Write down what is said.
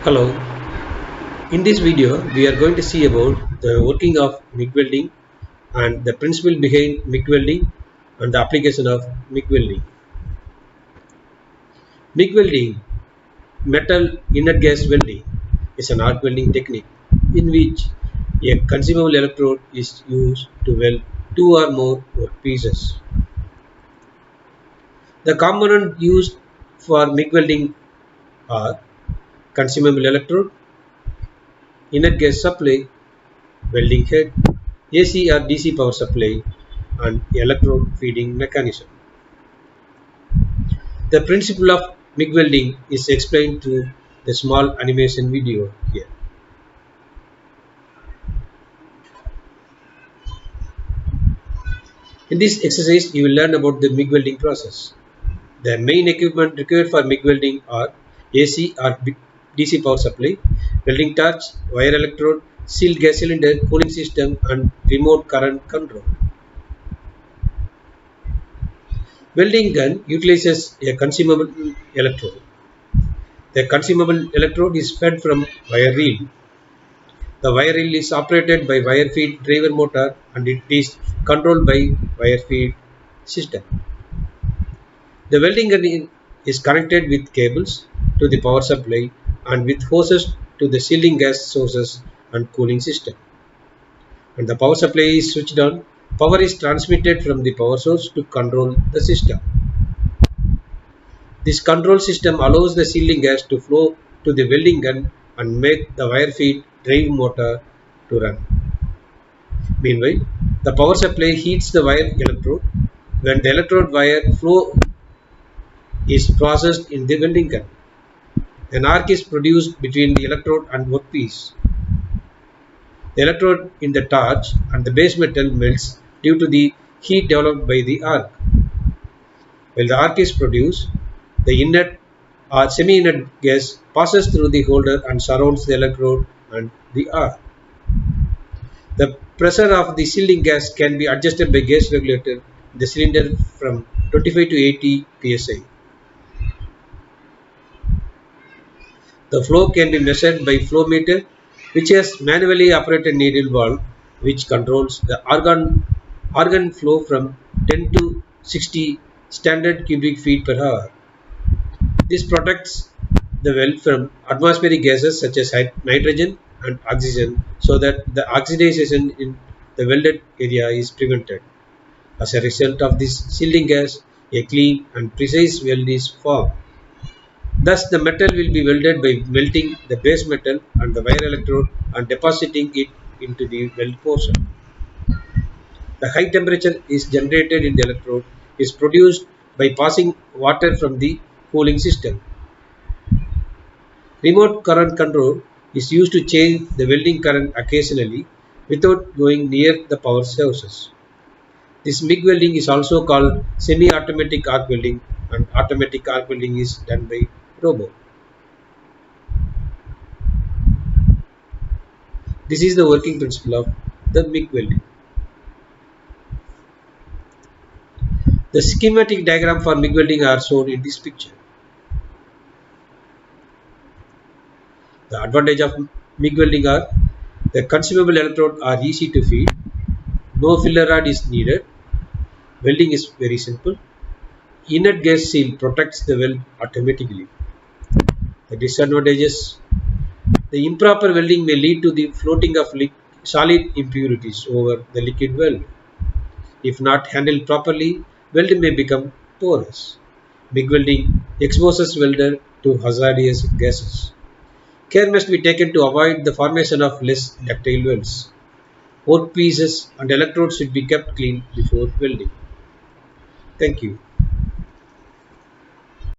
Hello, in this video we are going to see about the working of MIG welding and the principle behind MIG welding and the application of MIG welding. MIG welding, metal inert gas welding, is an arc welding technique in which a consumable electrode is used to weld two or more work pieces. The components used for MIG welding are consumable electrode, inert gas supply, welding head, AC or DC power supply, and electrode feeding mechanism. The principle of MIG welding is explained through the small animation video here. In this exercise, you will learn about the MIG welding process. The main equipment required for MIG welding are AC or DC power supply, welding torch, wire electrode, sealed gas cylinder, cooling system, and remote current control. Welding gun utilizes a consumable electrode. The consumable electrode is fed from wire reel. The wire reel is operated by wire feed driver motor and it is controlled by wire feed system. The welding gun is connected with cables to the power supply and with hoses to the sealing gas sources and cooling system. When the power supply is switched on, power is transmitted from the power source to control the system. This control system allows the sealing gas to flow to the welding gun and make the wire feed drive motor to run. Meanwhile, the power supply heats the wire electrode. When the electrode wire flow is processed in the welding gun, an arc is produced between the electrode and workpiece. The electrode in the torch and the base metal melts due to the heat developed by the arc. While the arc is produced, the inert or semi-inert gas passes through the holder and surrounds the electrode and the arc. The pressure of the sealing gas can be adjusted by gas regulator in the cylinder from 25 to 80 psi. The flow can be measured by flow meter, which has manually operated needle valve which controls the argon flow from 10 to 60 standard cubic feet per hour. This protects the weld from atmospheric gases such as nitrogen and oxygen so that the oxidation in the welded area is prevented. As a result of this sealing gas, a clean and precise weld is formed. Thus, the metal will be welded by melting the base metal and the wire electrode and depositing it into the weld portion. The high temperature is generated in the electrode is produced by passing water from the cooling system. Remote current control is used to change the welding current occasionally without going near the power sources. This MIG welding is also called semi-automatic arc welding, and automatic arc welding is done by robot. This is the working principle of the MIG welding. The schematic diagram for MIG welding are shown in this picture. The advantage of MIG welding are the consumable electrode are easy to feed, no filler rod is needed, welding is very simple, inert gas seal protects the weld automatically. The disadvantages: the improper welding may lead to the floating of solid impurities over the liquid weld. If not handled properly, weld may become porous. MIG welding exposes welder to hazardous gases. Care must be taken to avoid the formation of less ductile welds. Work pieces and electrodes should be kept clean before welding. Thank you.